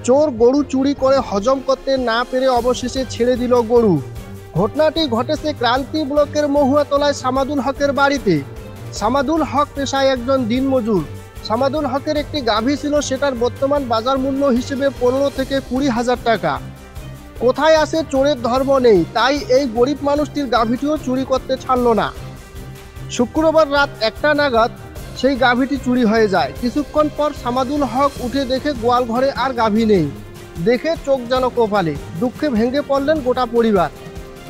চোর গরু চুরি করে হজম করতে না পেরে অবশেষে ছেড়ে দিল গরু। ঘটনাটি ঘটেছে ক্রান্তি ব্লকের মহুয়াতলায় সামাদুল হকের বাড়িতে। সামাদুল হক পেশায় একজন দিনমজুর। সামাদুল হকের একটি গাভী ছিল, সেটার বর্তমান বাজার মূল্য হিসেবে 15 থেকে 20,000 টাকা। কোথায় আসে চোরের ধর্ম নেই, তাই এই গরিব মানুষটির গাভীটিও চুরি করতে ছাড়ল না। শুক্রবার রাত 1টা নাগাদ সেই গাভীটি চুরি হয়ে যায়। কিছুক্ষণ পর সামাদুল হক উঠে দেখে গোয়াল ঘরে আর গাভী নেই। দেখে চোখ যেন কপালে, দুঃখে ভেঙে পড়লেন গোটা পরিবার।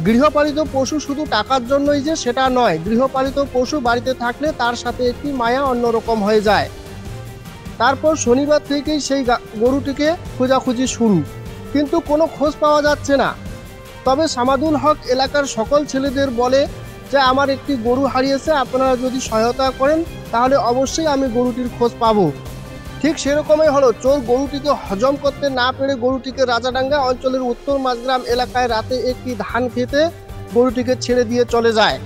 গৃহপালিত পশু শুধু টাকার জন্যই যে সেটা নয়, গৃহপালিত পশু বাড়িতে থাকলে তার সাথে একটি মায়া অন্যরকম হয়ে যায়। তারপর শনিবার থেকেই সেই গরুটিকে খোঁজাখুঁজি শুরু, কিন্তু কোনো খোঁজ পাওয়া যাচ্ছে না। তবে সামাদুল হক এলাকার সকল ছেলেদের বলে যে আমার একটি গরু হারিয়েছে, আপনারা যদি সহায়তা করেন তাহলে অবশ্যই আমি গরুটির খোঁজ পাবো। ঠিক সেরকমই হলো। চোর গরুটিকে হজম করতে না পেরে গরুটিকে রাজাডাঙ্গা অঞ্চলের উত্তর মাঝগ্রাম এলাকায় রাতে একটি ধান খেতে গরুটিকে ছেড়ে দিয়ে চলে যায়।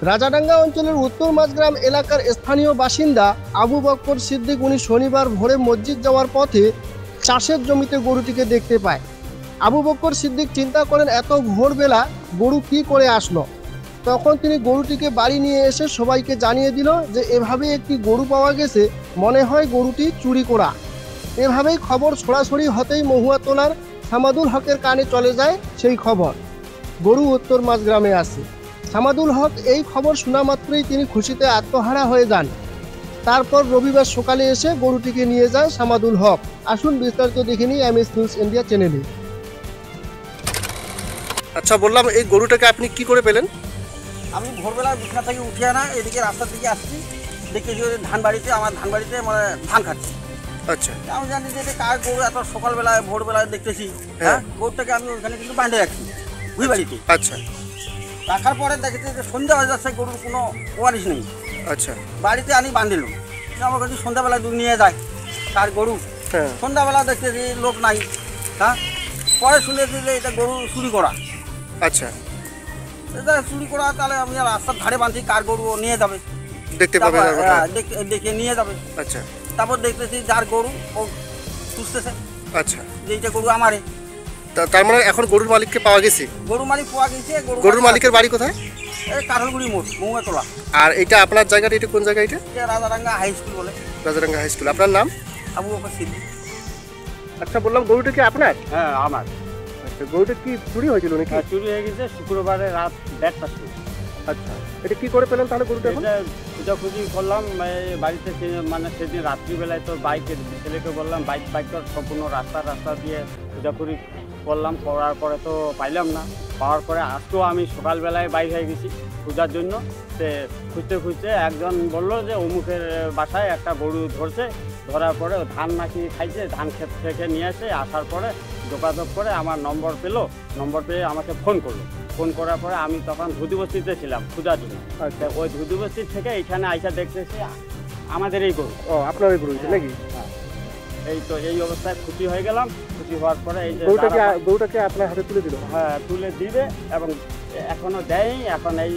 রাজাডাঙ্গা অঞ্চলের উত্তর মাঝগ্রাম এলাকার স্থানীয় বাসিন্দা আবু বক্কর সিদ্দিক, উনি শনিবার ভোরে মসজিদ যাওয়ার পথে চাষের জমিতে গরুটিকে দেখতে পায়। আবু বক্কর সিদ্দিক চিন্তা করেন এত ভোরবেলা গরু কি করে আসলো। তখন তিনি গরুটিকে বাড়ি নিয়ে এসে সবাইকে জানিয়ে দিল যে এভাবে একটি গরু পাওয়া গেছে, মনে হয় গরুটি চুরি করা। এভাবেই খবর ছড়াছড়ি হতেই মহুয়াতলার সামাদুল হকের কানে চলে যায় সেই খবর, গরু উত্তর মাঝগ্রামে আসে। সামাদুল হক এই খবর শোনা মাত্রই তিনি খুশিতে আত্মহারা হয়ে যান। তারপর রবিবার সকালে এসে গরুটিকে নিয়ে যায় সামাদুল হক। আসুন বিস্তারিত দেখে নিই এমএস নিউজ ইন্ডিয়া চ্যানেলে। আচ্ছা, বললাম এই গরুটাকে আপনি কি করে পেলেন? আমি ভোরবেলা বিছানা থেকে উঠে না এদিকে রাস্তার দিকে আসছি, দেখি যে ধান বাড়িতে আমার ধান বাড়িতে মানে ধান খাচ্ছি। আচ্ছা, আমি জানি যে এটা কার গরু, এত সকালবেলায় ভোরবেলায় দেখতেছি। হ্যাঁ, গরুটাকে আমি ওইখানে কিন্তু বাঁধে রাখছি ওই বাড়িতে। আচ্ছা, রাখার পরে দেখেছি যে সন্ধ্যা হয়ে যাচ্ছে, গরুর কোনো ওয়ারিশ নেই। আচ্ছা, বাড়িতে আনি বাঁধিলাম। আমার কাছে সন্ধ্যাবেলায় দুধ নিয়ে যায় তার গরু। সন্ধ্যাবেলা দেখতেছি লোক নাই। হ্যাঁ, পরে শুনেছি যে এটা গরু চুরি করা। আচ্ছা, এটা চুরি করা, তাহলে আমি রাস্তার ধারে বাঁধি, কার গরু নিয়ে যাবে, দেখতে পাবে, দেখে নিয়ে যাবে। আচ্ছা, তারপর দেখতেছি যার গরু ও খুঁজতেছে। আচ্ছা, যে এইটা গরু আমারে। তার মানে এখন গরুর মালিককে পাওয়া গেছে? গরু মালিক পাওয়া গেছে। গরুর মালিকের বাড়ি কোথায়? কাঠলগুড়ি মোড়, মহুয়াতলা। আর এটা আপনার জায়গাটা, এটা কোন জায়গা? এটা রাজাডাঙ্গা হাই স্কুল বলে। Rajadanga high school. আপনার নাম? আবু বকর সিদ্দিক। আচ্ছা, বললাম গরুটা কি আপনার? হ্যাঁ, আমার। আচ্ছা, গরুটা কি চুরি হয়েছিল নাকি? চুরি হয়ে গেছে শুক্রবারে রাত 1:30টার সময়। আচ্ছা, এটা কি করে পেলেন তাহলে গরুটা? খোঁজাখুঁজি করলাম বাড়িতে, মানে সেদিন রাত্রিবেলায় তো বাইকের ছেলেকে বললাম বাইকটা সম্পূর্ণ রাস্তা দিয়ে খোঁজাখুঁজি করলাম, করার পরে তো পাইলাম না। পাওয়ার পরে আজকেও আমি সকালবেলায় বাইর হয়ে গেছি খোঁজার জন্য। সে খুঁজতে একজন বললো যে অমুকের বাসায় একটা গরু ধরছে, ধরার পরে ধান নাকি খাইছে, ধান ক্ষেত থেকে নিয়ে আসে। আসার পরে যোগাযোগ করে আমার নম্বর পেয়ে আমাকে ফোন করলো। ফোন করার পরে আমি তখন ধুদিবস্তিতে ছিলাম খোঁজার জন্য। আচ্ছা, ওই ধুদিবস্তি থেকে এইখানে আইসা দেখতেছি আমাদের এই গরু। ও, আপনার এই গরু নাকি? হ্যাঁ, এই তো এই অবস্থায় খুশি হয়ে গেলাম। খুশি হওয়ার পরে এই যে গরুটাকে আপনার হাতে তুলে দিল? হ্যাঁ, তুলে দিবে এবং এখনো দেয়নি, এখন এই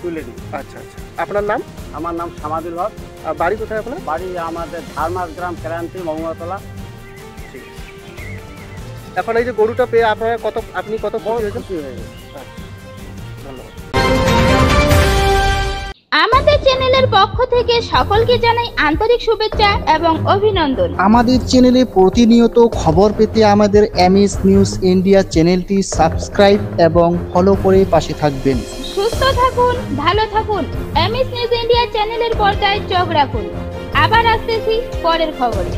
তুলে দিই। আচ্ছা, আচ্ছা, আপনার নাম? আমার নাম সামাদুল হক। আর বাড়ি কোথায় আপনার? বাড়ি আমাদের ধারমাঝগ্রাম, ক্রান্তি, মহুয়াতলা। ঠিক আছে। এখন এই যে গরুটা পেয়ে আপনি কত খুশি হয়ে গেছে? ধন্যবাদ। আমাদের চ্যানেলের পক্ষ থেকে সকলকে জানাই আন্তরিক শুভেচ্ছা এবং অভিনন্দন। আমাদের চ্যানেলে প্রতিনিয়ত খবর পেতে আমাদের এমএস নিউজ ইন্ডিয়া চ্যানেলটি সাবস্ক্রাইব এবং ফলো করে পাশে থাকবেন। সুস্থ থাকুন, ভালো থাকুন। এমএস নিউজ ইন্ডিয়া চ্যানেলের পর্দায় চোখ রাখুন। আবার আসতেছি পরের খবরে।